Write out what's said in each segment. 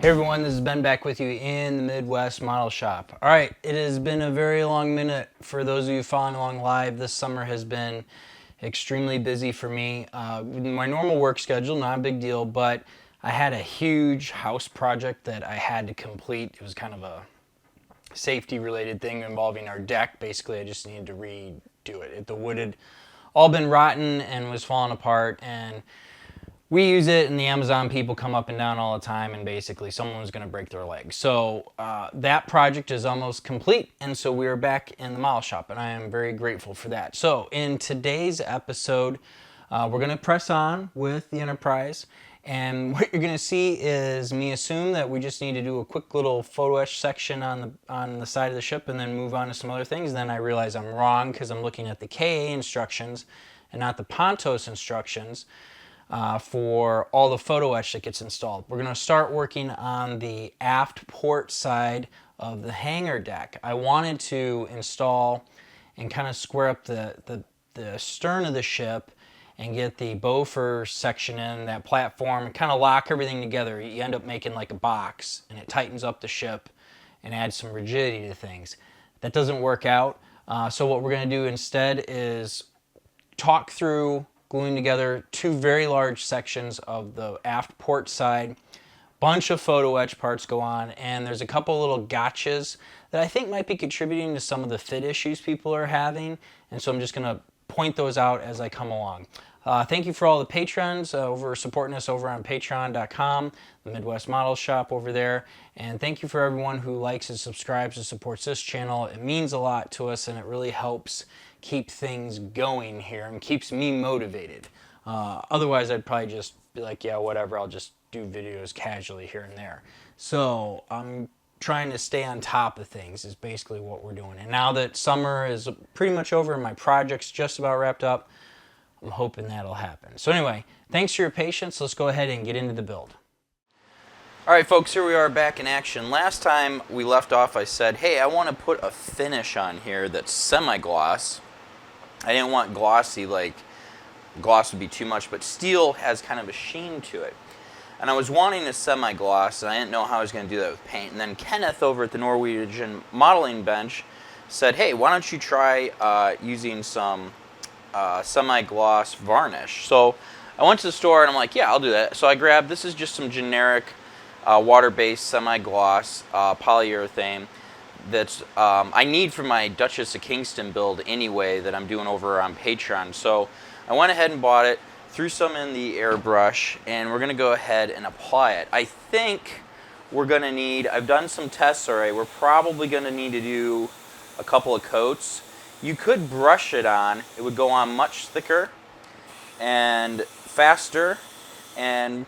Hey everyone, this is Ben back with you in the Midwest Model Shop. Alright, it has been a very long minute for those of you following along live. This summer has been extremely busy for me. My normal work schedule, not a big deal, but I had a huge house project that I had to complete. It was kind of a safety related thing involving our deck. Basically, I just needed to redo it. The wood had all been rotten and was falling apart, and we use it, and the Amazon people come up and down all the time, and basically someone was going to break their leg. So that project is almost complete, and so we are back in the model shop, and I am very grateful for that. So in today's episode, we're going to press on with the Enterprise, and what you're going to see is me assume that we just need to do a quick little photo-etch section on the side of the ship and then move on to some other things. Then I realize I'm wrong because I'm looking at the KA instructions and not the Pontos instructions. For all the photo etch that gets installed. We're going to start working on the aft port side of the hangar deck. I wanted to install and kind of square up the stern of the ship and get the Beaufort section in, that platform, and kind of lock everything together. You end up making like a box, and it tightens up the ship and adds some rigidity to things. That doesn't work out, so what we're going to do instead is talk through gluing together two very large sections of the aft port side. Bunch of photo etch parts go on, and there's a couple little gotchas that I think might be contributing to some of the fit issues people are having, and so I'm just going to point those out as I come along. Thank you for all the patrons over supporting us over on patreon.com, the Midwest Model Shop over there, and thank you for everyone who likes and subscribes and supports this channel. It means a lot to us, and it really helps keep things going here and keeps me motivated. Otherwise, I'd probably just be like, yeah, whatever, I'll just do videos casually here and there. So I'm trying to stay on top of things is basically what we're doing. And now that summer is pretty much over and my project's just about wrapped up, I'm hoping that'll happen. So anyway, thanks for your patience. Let's go ahead and get into the build. All right, folks, here we are back in action. Last time we left off, I said, hey, I want to put a finish on here that's semi-gloss. I didn't want glossy, like gloss would be too much, but steel has kind of a sheen to it. And I was wanting a semi-gloss, and I didn't know how I was going to do that with paint. And then Kenneth over at the Norwegian Modeling Bench said, hey, why don't you try using some semi-gloss varnish. So I went to the store, and I'm like, yeah, I'll do that. So I grabbed, this is just some generic water-based semi-gloss polyurethane that's I need for my Duchess of Kingston build anyway that I'm doing over on Patreon. So I went ahead and bought it, threw some in the airbrush, and we're going to go ahead and apply it. I think we're going to need, I've done some tests already, we're probably going to need to do a couple of coats. You could brush it on, it would go on much thicker and faster, and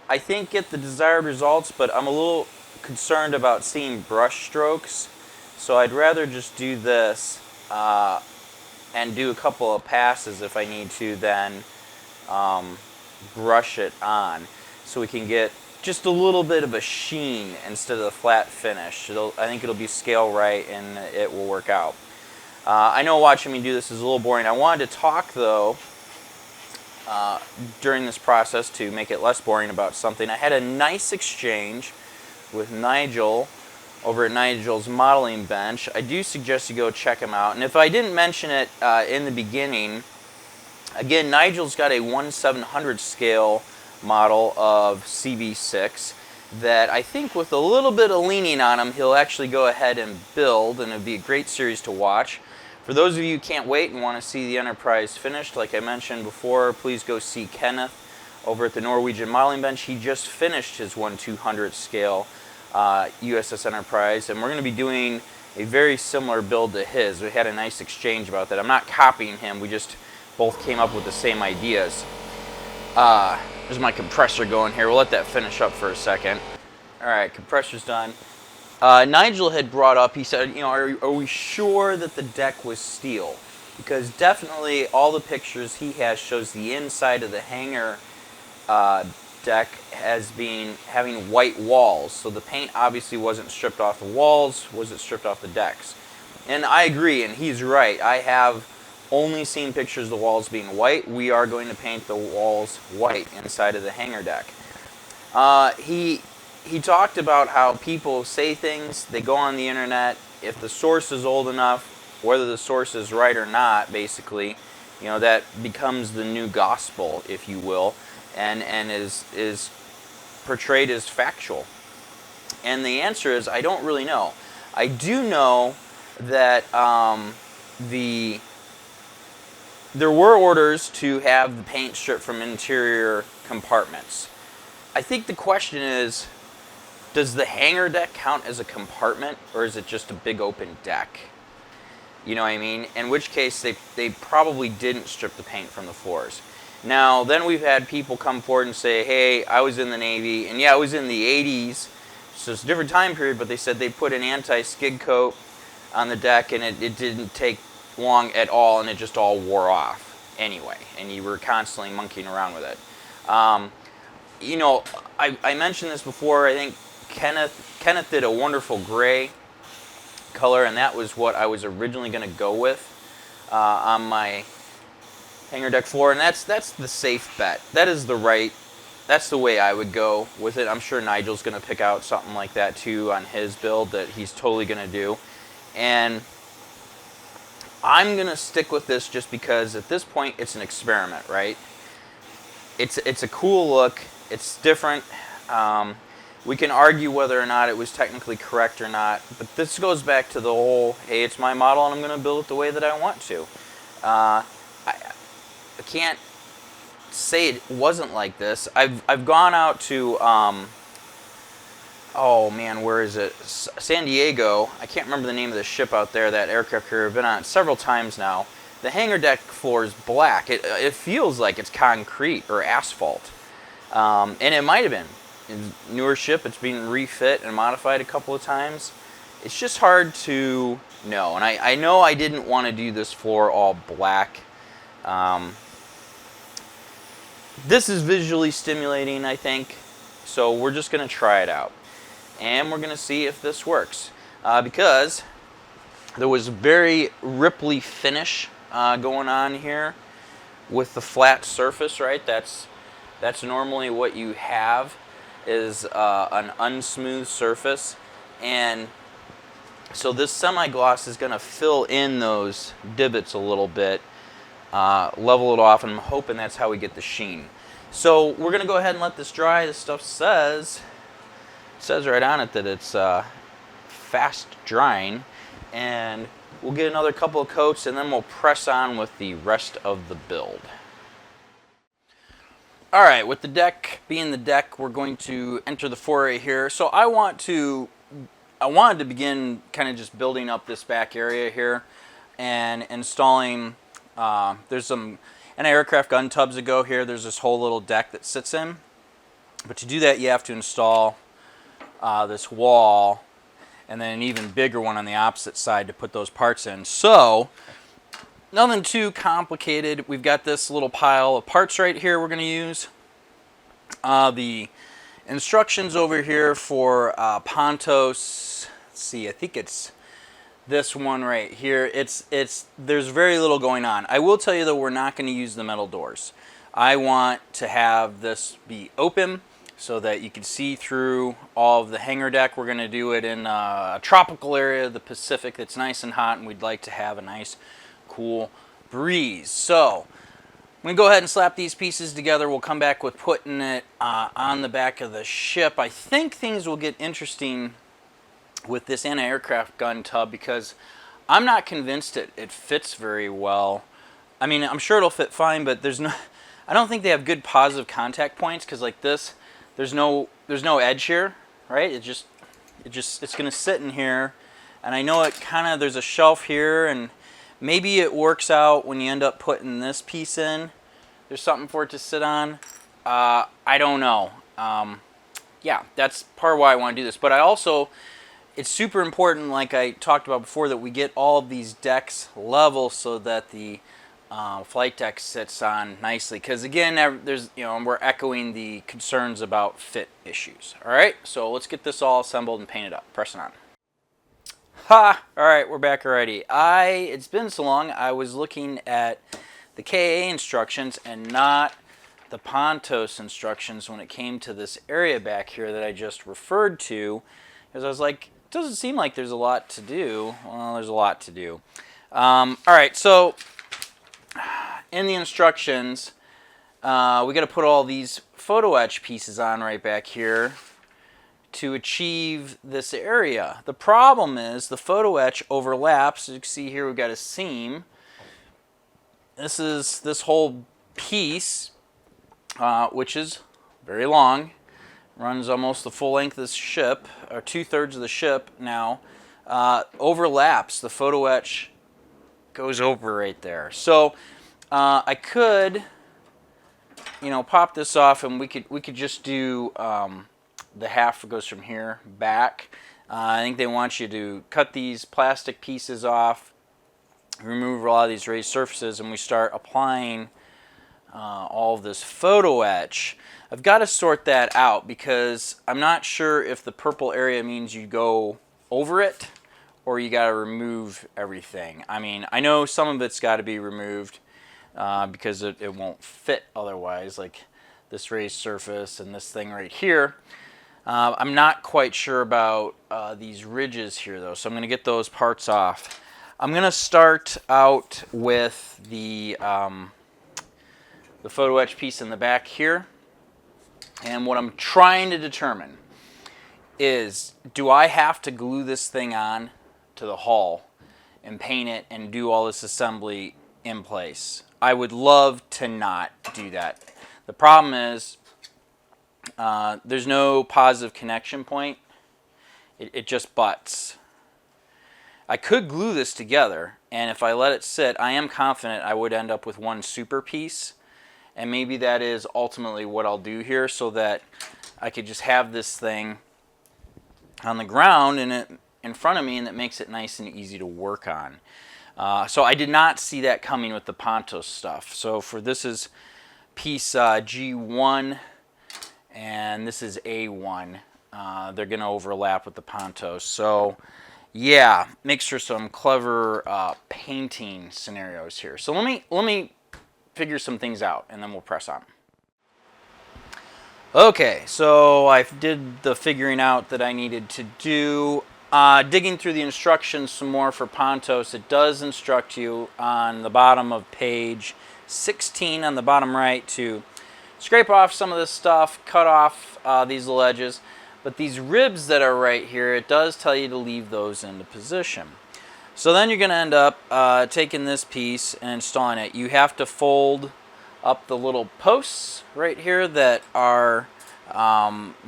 I think get the desired results, but I'm a little concerned about seeing brush strokes, so I'd rather just do this and do a couple of passes if I need to, then brush it on so we can get just a little bit of a sheen instead of the flat finish. I think it'll be scale right and it will work out. I know watching me do this is a little boring. I wanted to talk though during this process to make it less boring about something. I had a nice exchange with Nigel over at Nigel's Modeling Bench. I do suggest you go check him out. And if I didn't mention it in the beginning, again, Nigel's got a 1/700 scale model of CV-6 that I think with a little bit of leaning on him, he'll actually go ahead and build, and it'll be a great series to watch. For those of you who can't wait and want to see the Enterprise finished, like I mentioned before, please go see Kenneth over at the Norwegian Modeling Bench. He just finished his 1/200 scale USS Enterprise, and we're going to be doing a very similar build to his. We had a nice exchange about that. I'm not copying him, we just both came up with the same ideas. There's my compressor going here. We'll let that finish up for a second. Alright, compressor's done. Nigel had brought up, he said, you know, are we sure that the deck was steel? Because definitely all the pictures he has shows the inside of the hangar deck as having white walls. So the paint obviously wasn't stripped off the walls, was it stripped off the decks? And I agree, and he's right. I have only seen pictures of the walls being white. We are going to paint the walls white inside of the hangar deck. He he talked about how people say things, they go on the internet, if the source is old enough, whether the source is right or not, basically, that becomes the new gospel, if you will, and is portrayed as factual. And the answer is, I don't really know. I do know that there were orders to have the paint stripped from interior compartments. I think the question is, does the hangar deck count as a compartment, or is it just a big open deck? You know what I mean? In which case, they probably didn't strip the paint from the floors. Now, then we've had people come forward and say, hey, I was in the Navy, and yeah, I was in the 80s, so it's a different time period, but they said they put an anti-skid coat on the deck, and it didn't take long at all, and it just all wore off anyway, and you were constantly monkeying around with it. I mentioned this before. I think Kenneth did a wonderful gray color, and that was what I was originally going to go with on my hangar deck floor, and that's the safe bet. That's the way I would go with it. I'm sure Nigel's going to pick out something like that too on his build that he's totally going to do, and I'm going to stick with this just because at this point it's an experiment, right? It's a cool look. It's different. We can argue whether or not it was technically correct or not, but this goes back to the whole, hey, it's my model and I'm going to build it the way that I want to. I can't say it wasn't like this. I've gone out to, oh man, where is it? San Diego. I can't remember the name of the ship out there, that aircraft carrier. I've been on it several times now. The hangar deck floor is black. It feels like it's concrete or asphalt. And it might have been. It's a newer ship, it's been refit and modified a couple of times. It's just hard to know. And I know I didn't want to do this floor all black. This is visually stimulating, I think. So we're just going to try it out. And we're going to see if this works. Because there was a very ripply finish going on here with the flat surface, right? That's normally what you have, is an unsmooth surface, and so this semi-gloss is going to fill in those divots a little bit, level it off, and I'm hoping that's how we get the sheen. So we're going to go ahead and let this dry. This stuff says right on it that it's fast drying, and we'll get another couple of coats and then we'll press on with the rest of the build. Alright, with the deck being the deck, we're going to enter the foray here. So I wanted to begin kind of just building up this back area here and installing, there's some anti-aircraft gun tubs that go here. There's this whole little deck that sits in. But to do that, you have to install this wall and then an even bigger one on the opposite side to put those parts in. So nothing too complicated. We've got this little pile of parts right here we're going to use. The instructions over here for Pontos, let's see, I think it's this one right here. There's very little going on. I will tell you that we're not going to use the metal doors. I want to have this be open so that you can see through all of the hangar deck. We're going to do it in a tropical area of the Pacific that's nice and hot, and we'd like to have a nice cool breeze. So I'm going to go ahead and slap these pieces together. We'll come back with putting it on the back of the ship. I think things will get interesting with this anti-aircraft gun tub because I'm not convinced it fits very well. I mean, I'm sure it'll fit fine, but I don't think they have good positive contact points, because like this, there's no edge here, right? It's going to sit in here, and I know there's a shelf here, and maybe it works out when you end up putting this piece in. There's something for it to sit on. I don't know. Yeah, that's part of why I want to do this. But it's super important, like I talked about before, that we get all of these decks level so that the flight deck sits on nicely. Because again, we're echoing the concerns about fit issues. All right, so let's get this all assembled and painted up. Pressing on. Ha! Alright, we're back already. It's been so long, I was looking at the KA instructions and not the Pontos instructions when it came to this area back here that I just referred to, because I was like, it doesn't seem like there's a lot to do. Well, there's a lot to do. All right, so in the instructions, we got to put all these photo etch pieces on right back here to achieve this area. The problem is the photo etch overlaps. As you can see here, we've got a seam. This is this whole piece, which is very long, runs almost the full length of the ship, or 2/3 of the ship now, overlaps. The photo etch goes over right there. So I could, pop this off, and we could just do the half that goes from here back. I think they want you to cut these plastic pieces off, remove a lot of these raised surfaces, and we start applying all of this photo etch. I've got to sort that out because I'm not sure if the purple area means you go over it or you got to remove everything. I mean, I know some of it's got to be removed because it won't fit otherwise, like this raised surface and this thing right here. I'm not quite sure about these ridges here though, so I'm going to get those parts off. I'm going to start out with the photo etch piece in the back here. And what I'm trying to determine is, do I have to glue this thing on to the hull and paint it and do all this assembly in place? I would love to not do that. The problem is there's no positive connection point. It just butts. I could glue this together, and if I let it sit, I am confident I would end up with one super piece. And maybe that is ultimately what I'll do here, so that I could just have this thing on the ground and it in front of me, and that makes it nice and easy to work on. So I did not see that coming with the Pontos stuff. So for this is piece G1 and this is A1. They're going to overlap with the Pontos. So yeah, makes for some clever painting scenarios here. So let me figure some things out, and then we'll press on. Okay, so I did the figuring out that I needed to do. Digging through the instructions some more for Pontos, it does instruct you on the bottom of page 16 on the bottom right to scrape off some of this stuff, cut off these little edges. But these ribs that are right here, it does tell you to leave those into position. So then you're going to end up taking this piece and installing it. You have to fold up the little posts right here that are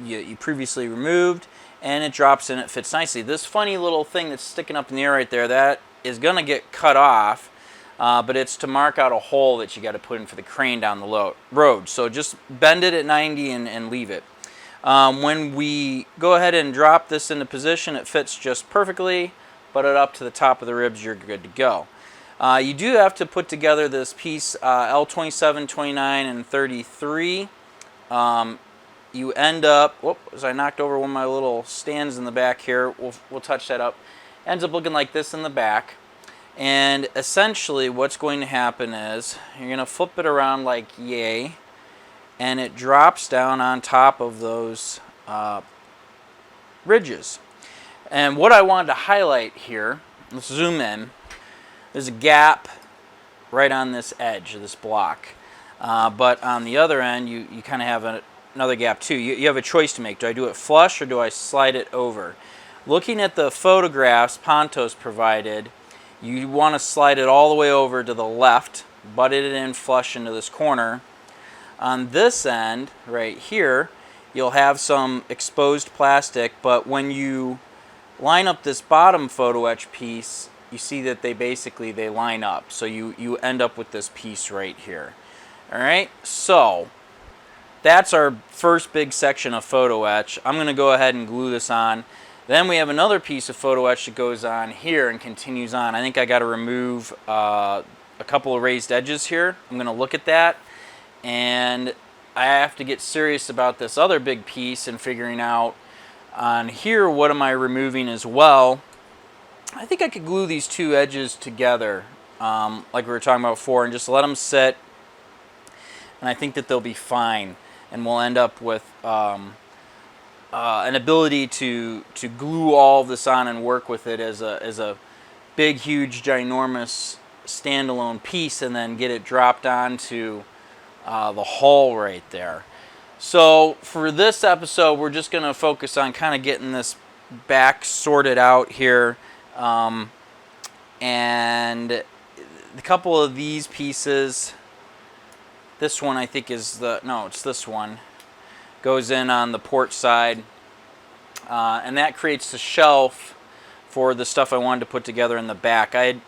you previously removed, and it drops in, it fits nicely. This funny little thing that's sticking up in the air right there, that is going to get cut off, but it's to mark out a hole that you got to put in for the crane down the road. So just bend it at 90 and leave it. When we go ahead and drop this into position, it fits just perfectly. Butt it up to the top of the ribs, you're good to go. You do have to put together this piece L27, 29, and 33. You end up, whoops, I knocked over one of my little stands in the back here. We'll touch that up. Ends up looking like this in the back. And essentially what's going to happen is you're going to flip it around like yay, and it drops down on top of those ridges. And what I wanted to highlight here, let's zoom in, there's a gap right on this edge of this block. But on the other end, you kind of have another gap too. You have a choice to make. Do I do it flush or do I slide it over? Looking at the photographs Pontos provided, you want to slide it all the way over to the left, butt it in flush into this corner. On this end, right here, you'll have some exposed plastic, but when you line up this bottom photo etch piece, you see that they line up. So you end up with this piece right here. All right, so that's our first big section of photo etch. I'm going to go ahead and glue this on. Then we have another piece of photo etch that goes on here and continues on. I think I got to remove a couple of raised edges here. I'm going to look at that, and I have to get serious about this other big piece and figuring out on here what am I removing as well. I think I could glue these two edges together like we were talking about before and just let them sit. and I think that they'll be fine, and we'll end up with an ability to glue all of this on and work with it as a big, huge, ginormous standalone piece, and then get it dropped onto the hull right there. So for this episode, we're just going to focus on kind of getting this back sorted out here, and a couple of these pieces. This one I think is it's this one. Goes in on the port side, and that creates the shelf for the stuff I wanted to put together in the back. I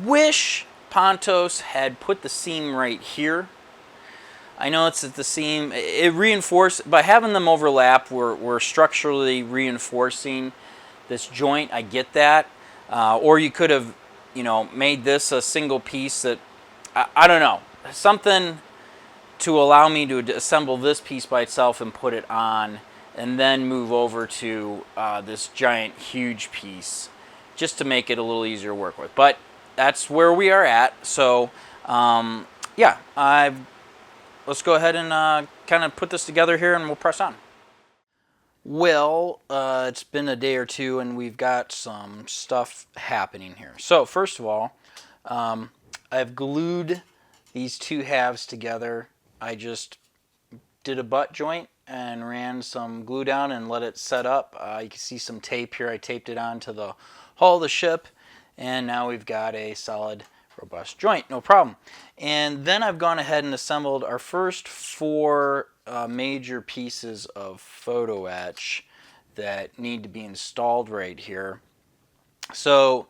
wish Pontos had put the seam right here. I know it's at the seam. It reinforced by having them overlap. We're structurally reinforcing this joint. I get that, or you could have, made this a single piece that I don't know, something to allow me to assemble this piece by itself and put it on, and then move over to this giant, huge piece, just to make it a little easier to work with. But that's where we are at. So, yeah, let's go ahead and kind of put this together here, and we'll press on. Well, it's been a day or two, and we've got some stuff happening here. So, first of all, I've glued these two halves together. I just did a butt joint and ran some glue down and let it set up. You can see some tape here. I taped it onto the hull of the ship, and now we've got a solid, robust joint, no problem. And then I've gone ahead and assembled our first 4 major pieces of Photo-etch that need to be installed right here. So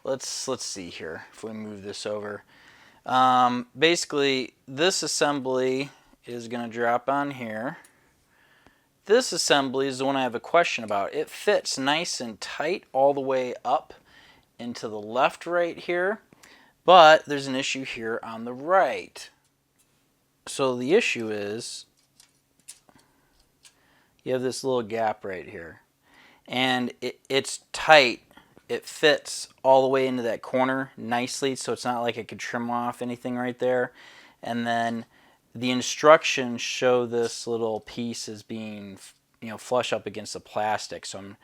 let's see here if we move this over. Basically, this assembly is going to drop on here. This assembly is the one I have a question about. It fits nice and tight all the way up into the left right here, but there's an issue here on the right. So the issue is you have this little gap right here, and it's tight. It fits all the way into that corner nicely, so it's not like I could trim off anything right there. And then the instructions show this little piece as being, flush up against the plastic. So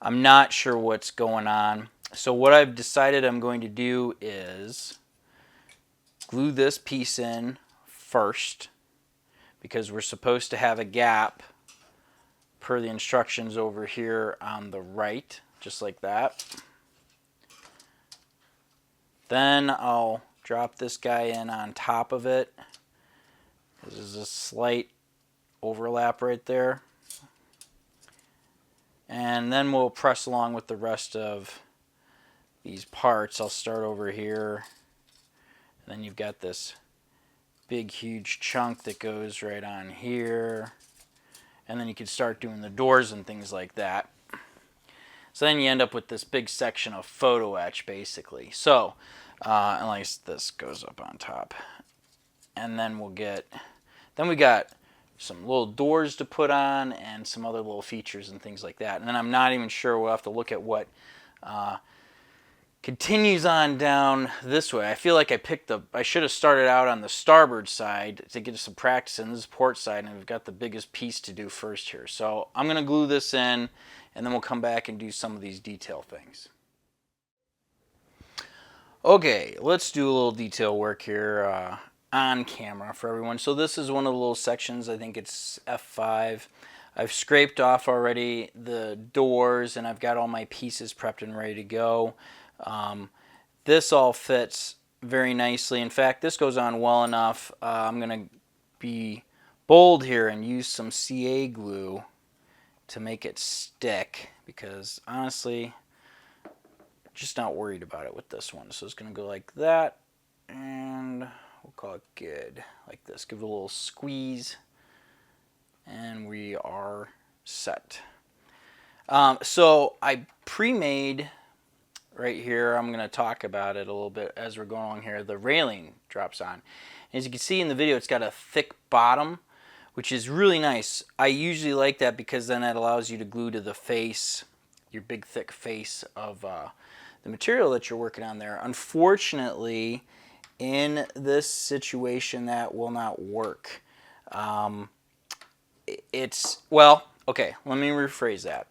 I'm not sure what's going on. So what I've decided I'm going to do is glue this piece in first, because we're supposed to have a gap per the instructions over here on the right. Just like that. Then I'll drop this guy in on top of it. There's a slight overlap right there. And then we'll press along with the rest of these parts. I'll start over here. And then you've got this big, huge chunk that goes right on here. And then you can start doing the doors and things like that. So then you end up with this big section of Photo-etch, basically. So, at least this goes up on top. And then we got some little doors to put on and some other little features and things like that. And then I'm not even sure, we'll have to look at what continues on down this way. I feel like I should have started out on the starboard side to get some practice in. This is port side, and we've got the biggest piece to do first here. So I'm going to glue this in, and then we'll come back and do some of these detail things. Okay, let's do a little detail work here on camera for everyone. So this is one of the little sections. I think it's F5. I've scraped off already the doors, and I've got all my pieces prepped and ready to go. This all fits very nicely. In fact, this goes on well enough. I'm going to be bold here and use some CA glue to make it stick, because honestly, just not worried about it with this one. So it's going to go like that, and we'll call it good, like this. Give it a little squeeze, and we are set. So I pre-made right here, I'm going to talk about it a little bit as we're going along here. The railing drops on. As you can see in the video, it's got a thick bottom, which is really nice. I usually like that because then that allows you to glue to the face, your big thick face of the material that you're working on there. Unfortunately, In this situation, that will not work. Well, okay, let me rephrase that.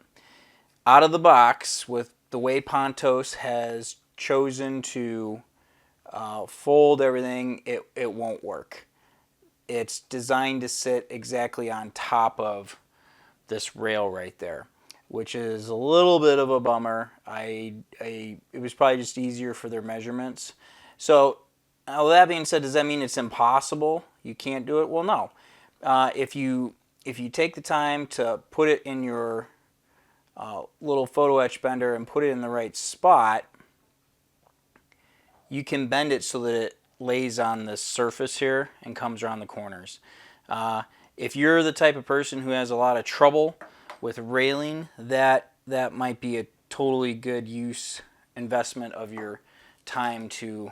Out of the box, with the way Pontos has chosen to fold everything, it won't work. It's designed to sit exactly on top of this rail right there, which is a little bit of a bummer. It was probably just easier for their measurements. So, that being said, does that mean it's impossible? You can't do it? Well, no. If you take the time to put it in your little Photo-etch bender and put it in the right spot, you can bend it so that it lays on this surface here and comes around the corners. If you're the type of person who has a lot of trouble with railing, that might be a totally good investment of your time to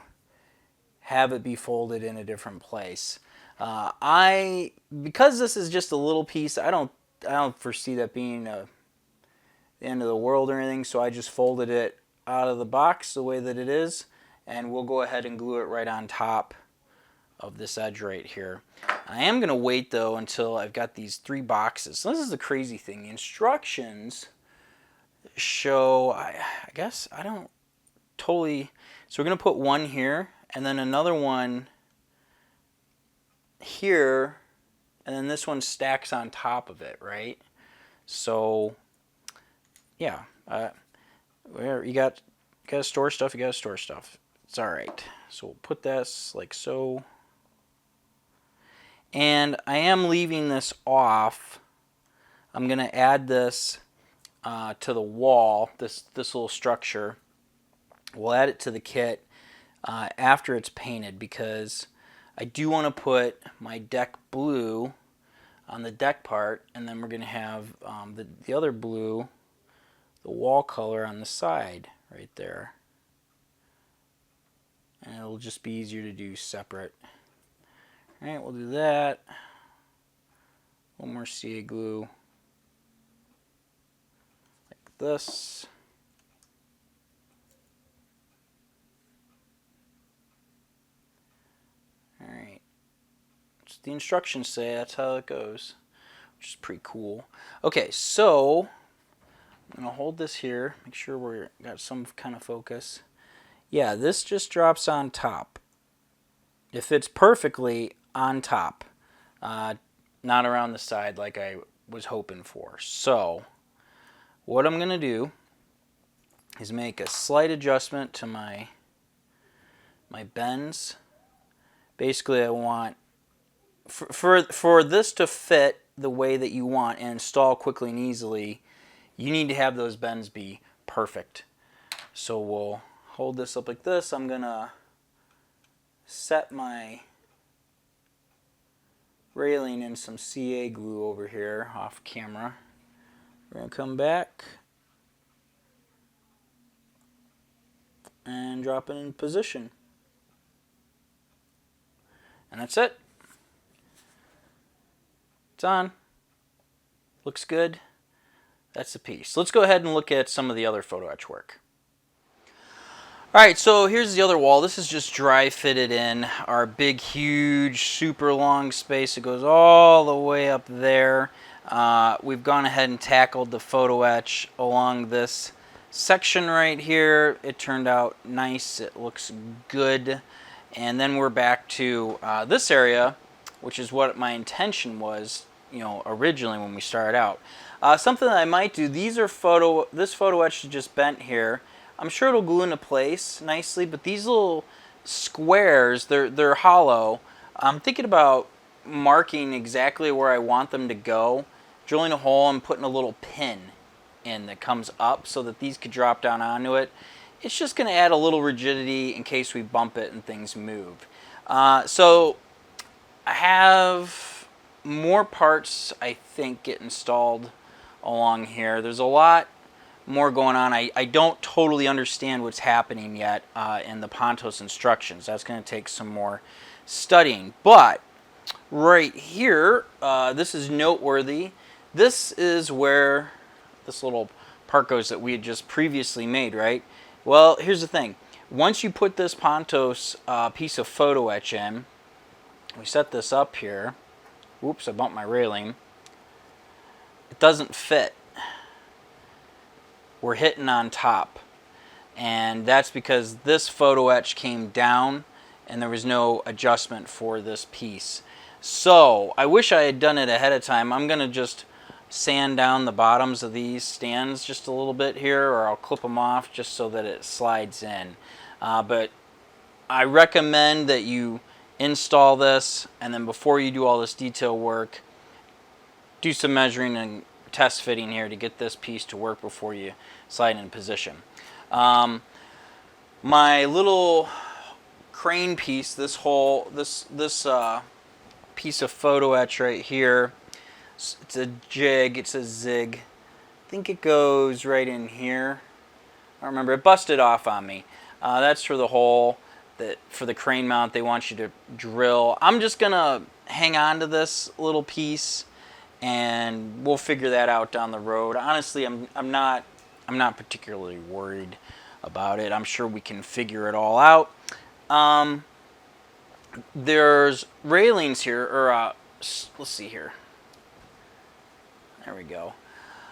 have it be folded in a different place. Because this is just a little piece, I don't foresee that being the end of the world or anything, so I just folded it out of the box the way that it is, and we'll go ahead and glue it right on top of this edge right here. I am going to wait though until I've got these 3 boxes. So this is the crazy thing. The instructions show, I guess I don't totally, so we're going to put one here and then another one here, and then this one stacks on top of it, right? So yeah, you got to store stuff, you got to store stuff. It's all right. So we'll put this like so. And I am leaving this off. I'm going to add this to the wall, this little structure. We'll add it to the kit after it's painted, because I do want to put my deck blue on the deck part, and then we're going to have the other blue, the wall color, on the side right there. And it'll just be easier to do separate. Alright, we'll do that. One more CA glue. Like this. Alright. That's what the instructions say, that's how it goes. Which is pretty cool. Okay, so I'm going to hold this here, make sure we've got some kind of focus. Yeah, this just drops on top. It fits perfectly on top, not around the side like I was hoping for. So what I'm going to do is make a slight adjustment to my bends. Basically, I want for this to fit the way that you want and install quickly and easily, you need to have those bends be perfect. So we'll hold this up like this. I'm going to set my railing in some CA glue over here off camera. We're going to come back and drop it in position. And that's it. It's on. Looks good. That's the piece. Let's go ahead and look at some of the other Photo-etch work. Alright, so here's the other wall. This is just dry fitted in our big, huge, super long space. It goes all the way up there. We've gone ahead and tackled the Photo-etch along this section right here. It turned out nice. It looks good. And then we're back to this area, which is what my intention was, originally when we started out. Something that I might do, this Photo-etch is just bent here. I'm sure it'll glue into place nicely, but these little squares, they're hollow. I'm thinking about marking exactly where I want them to go, drilling a hole and putting a little pin in that comes up so that these could drop down onto it. It's just going to add a little rigidity in case we bump it and things move. So I have more parts, I think, get installed along here. There's a lot more going on. I don't totally understand what's happening yet in the Pontos instructions. That's going to take some more studying. But right here, this is noteworthy. This is where this little part goes that we had just previously made, right? Well, here's the thing. once you put this Pontos piece of photo etch in, we set this up here. Whoops, I bumped my railing. It doesn't fit. We're hitting on top. And that's because this photo etch came down and there was no adjustment for this piece. So I wish I had done it ahead of time. I'm going to just sand down the bottoms of these stands just a little bit here, or I'll clip them off just so that it slides in. But I recommend that you install this, and then before you do all this detail work, do some measuring and test fitting here to get this piece to work before you slide in position. My little crane piece, this piece of photo etch right here, it's a jig, it's a zig. I think it goes right in here. I don't remember, it busted off on me. That's for the hole that for the crane mount they want you to drill. I'm just gonna hang on to this little piece and we'll figure that out down the road. Honestly, I'm not particularly worried about it. I'm sure we can figure it all out. There's railings here, or let's see here. There we go.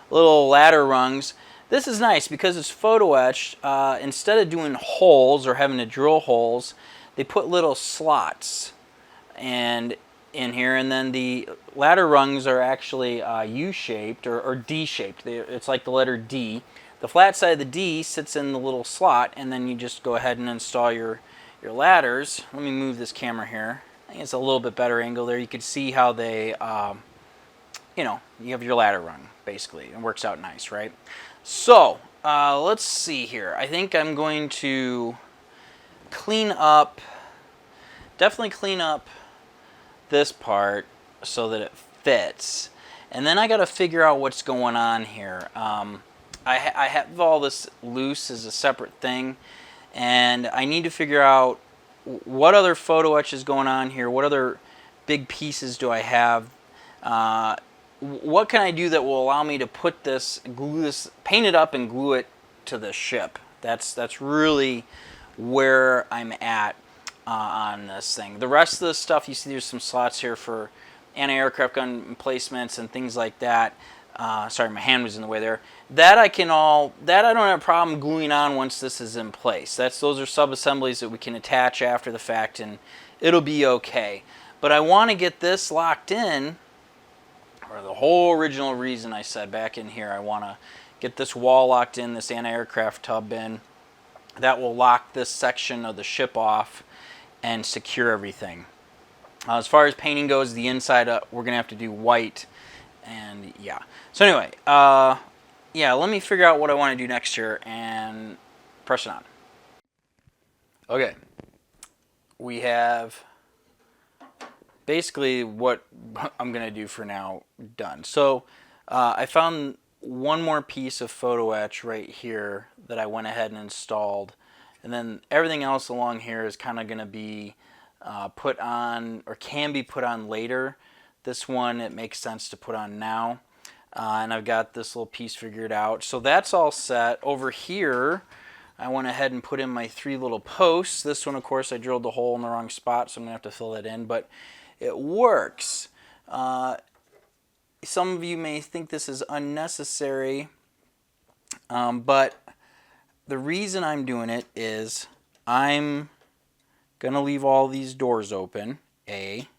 Little ladder rungs. This is nice because it's photo etched. Instead of doing holes or having to drill holes, they put little slots in here, and then the ladder rungs are actually U-shaped or D-shaped. It's like the letter D. The flat side of the D sits in the little slot, and then you just go ahead and install your ladders. Let me move this camera here. I think it's a little bit better angle there. You can see how they, you know, you have your ladder rung, basically. It works out nice, right? So, let's see here. I think I'm going to definitely clean up this part so that it fits. And then I got to figure out what's going on here. I have all this loose as a separate thing, and I need to figure out what other photo etch is going on here. What other big pieces do I have? What can I do that will allow me to put this, glue this, paint it up and glue it to the ship? That's really where I'm at on this thing. The rest of the stuff, you see there's some slots here for anti-aircraft gun emplacements and things like that. Sorry, my hand was in the way there. That I don't have a problem gluing on once this is in place. Those are sub-assemblies that we can attach after the fact and it'll be okay. But I want to get this locked in, or the whole original reason I said back in here, I want to get this wall locked in, this anti-aircraft tub in. That will lock this section of the ship off and secure everything. As far as painting goes, the inside we're going to have to do white. And yeah. So anyway, yeah, let me figure out what I want to do next here and press it on. Okay. We have basically what I'm going to do for now done. So I found one more piece of photo etch right here that I went ahead and installed. And then everything else along here is kind of going to be put on, or can be put on later. This one, it makes sense to put on now. And I've got this little piece figured out. So that's all set. Over here, I went ahead and put in my 3 little posts. This one, of course, I drilled the hole in the wrong spot, so I'm going to have to fill that in. But it works. Some of you may think this is unnecessary, but the reason I'm doing it is I'm going to leave all these doors open, A,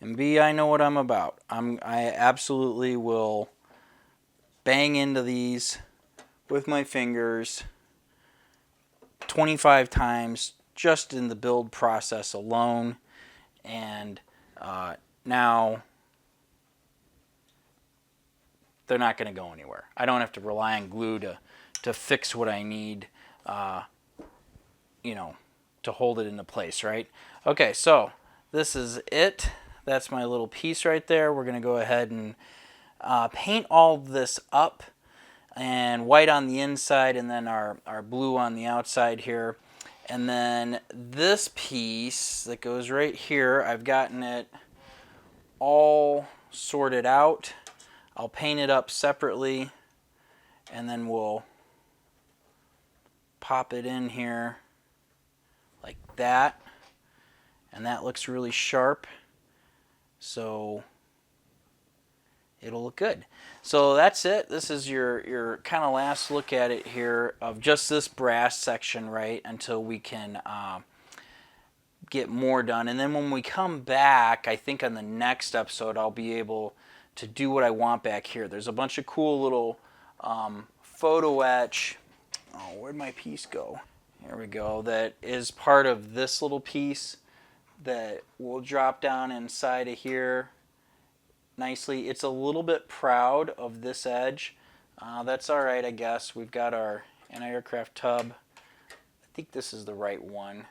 and B, I know what I'm about. I absolutely will bang into these with my fingers 25 times just in the build process alone, and now they're not going to go anywhere. I don't have to rely on glue to fix what I need, you know, to hold it into place, right? Okay, so this is it. That's my little piece right there. We're going to go ahead and paint all this up, and white on the inside and then our blue on the outside here. And then this piece that goes right here, I've gotten it all sorted out. I'll paint it up separately, and then we'll pop it in here like that, and that looks really sharp, so it'll look good. So that's it. This is your kind of last look at it here of just this brass section, right, until we can get more done. And then when we come back, I think on the next episode, I'll be able to do what I want back here. There's a bunch of cool little Photo-etch. Oh, where'd my piece go? Here we go. That is part of this little piece that will drop down inside of here nicely. It's a little bit proud of this edge. That's all right, I guess. We've got our anti-aircraft tub. I think this is the right one.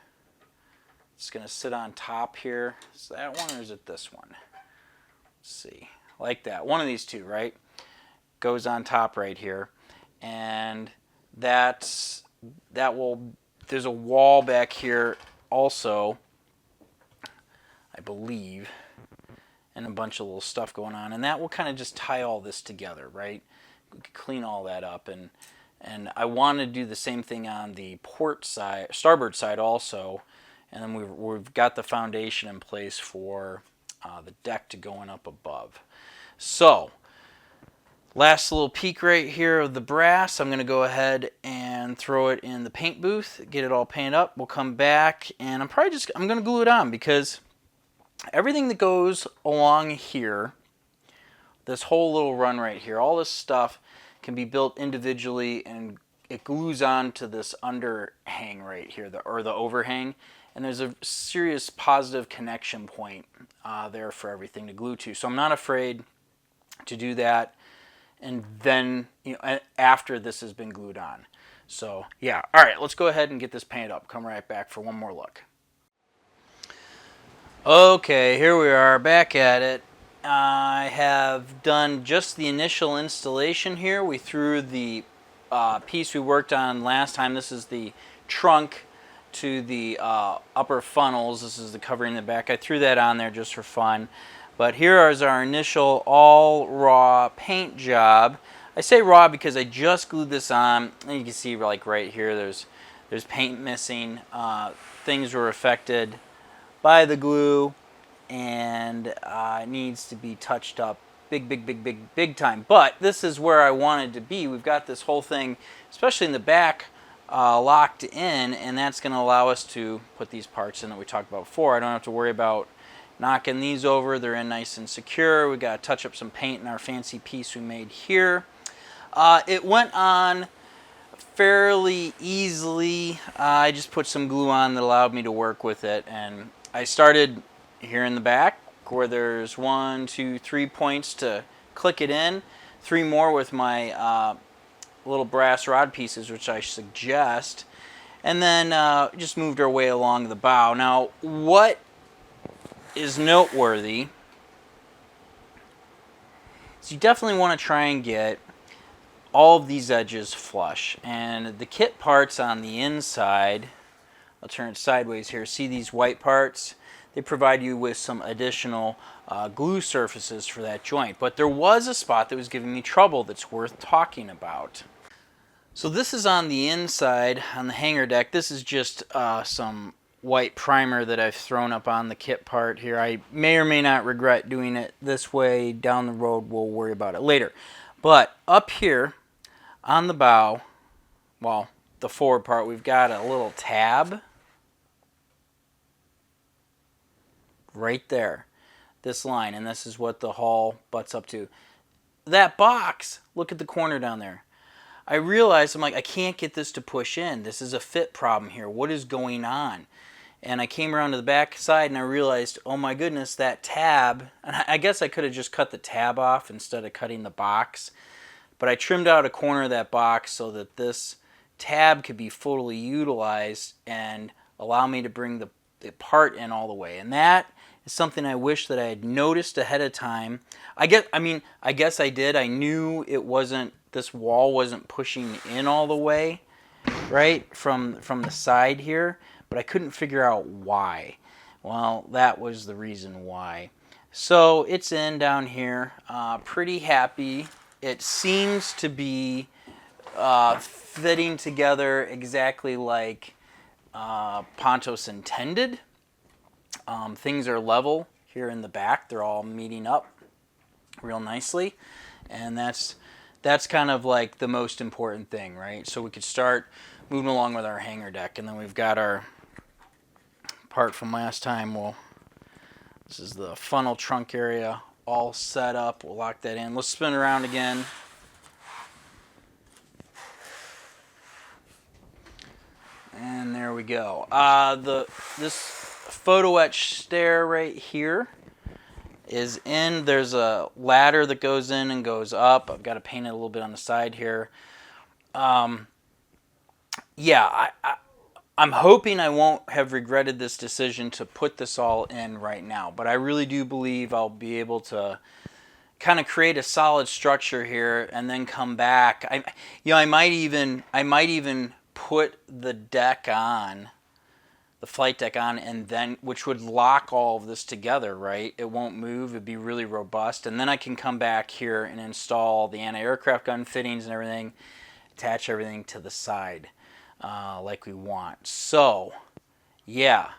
It's going to sit on top here. Is that one or is it this one? Let's see. Like that. One of these two, right? Goes on top right here. And there's a wall back here also, I believe, and a bunch of little stuff going on. And that will kind of just tie all this together, right? We can clean all that up. And I want to do the same thing on the port side, starboard side also. And then we've got the foundation in place for the deck to going up above. So, last little peek right here of the brass. I'm going to go ahead and throw it in the paint booth, get it all painted up. We'll come back, and I'm going to glue it on because everything that goes along here, this whole little run right here, all this stuff can be built individually, and it glues on to this underhang right here, or the overhang. And there's a serious positive connection point there for everything to glue to. So I'm not afraid to do that, and then after this has been glued on. So yeah, all right, let's go ahead and get this painted up. Come right back for one more look. Okay, here we are back at it. I have done just the initial installation here. We threw the piece we worked on last time. This is the trunk to the upper funnels. This is the covering in the back. I threw that on there just for fun. But here is our initial all raw paint job. I say raw because I just glued this on, and you can see like right here there's paint missing. Things were affected by the glue, and it needs to be touched up big time. But this is where I wanted to be. We've got this whole thing, especially in the back, locked in, and that's going to allow us to put these parts in that we talked about before. I don't have to worry about knocking these over. They're in nice and secure. We got to touch up some paint in our fancy piece we made here. It went on fairly easily. I just put some glue on that allowed me to work with it, and I started here in the back where there's 1, 2, 3 points to click it in, 3 more with my little brass rod pieces, which I suggest, and then just moved our way along the bow. Now, what is noteworthy is you definitely want to try and get all of these edges flush, and the kit parts on the inside, I'll turn it sideways here, see these white parts? They provide you with some additional glue surfaces for that joint, but there was a spot that was giving me trouble that's worth talking about. So this is on the inside, on the hangar deck. This is just some white primer that I've thrown up on the kit part here. I may or may not regret doing it this way. Down the road, we'll worry about it later. But up here on the bow, well, the forward part, we've got a little tab right there, this line, and this is what the hull butts up to. That box, look at the corner down there. I realized, I'm like, I can't get this to push in. This is a fit problem here. What is going on? And I came around to the back side and I realized, oh my goodness, that tab, and I guess I could have just cut the tab off instead of cutting the box, but I trimmed out a corner of that box so that this tab could be fully utilized and allow me to bring the part in all the way. And that is something I wish that I had noticed ahead of time. I guess I did. I knew it wasn't, this wall wasn't pushing in all the way, right, from the side here, but I couldn't figure out why. Well, that was the reason why. So it's in down here, pretty happy. It seems to be fitting together exactly like Pontos intended. Things are level here in the back. They're all meeting up real nicely, and that's kind of like the most important thing, right? So we could start moving along with our hangar deck, and then we've got our part from last time. This is the funnel trunk area all set up. We'll lock that in. Let's spin around again. And there we go. This photo-etch stair right here is in. There's a ladder that goes in and goes up. I've got to paint it a little bit on the side here. Yeah, I'm hoping I won't have regretted this decision to put this all in right now, but I really do believe I'll be able to kind of create a solid structure here and then come back. I might even put the deck on, the flight deck on, and then, which would lock all of this together, right? It won't move. It'd be really robust, and then I can come back here and install the anti-aircraft gun fittings and everything, attach everything to the side like we want. So yeah,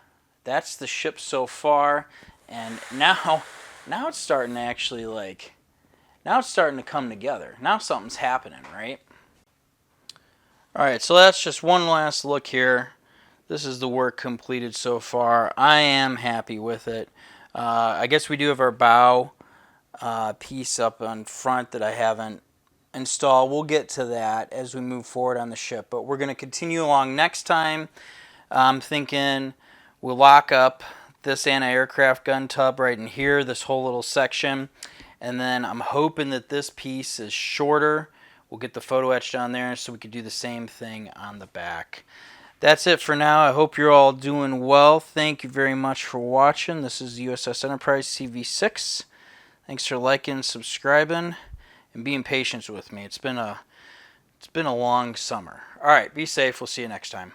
that's the ship so far, and now it's starting to actually now it's starting to come together. Now something's happening, right? All right, so that's just one last look here. This is the work completed so far. I am happy with it. I guess we do have our bow piece up on front that I haven't installed. We'll get to that as we move forward on the ship, but we're going to continue along next time. I'm thinking we'll lock up this anti-aircraft gun tub right in here, this whole little section, and then I'm hoping that this piece is shorter. We'll get the photo etched on there so we could do the same thing on the back. That's it for now. I hope you're all doing well. Thank you very much for watching. This is the USS Enterprise CV-6. Thanks for liking, subscribing, and being patient with me. It's been a long summer. All right, be safe. We'll see you next time.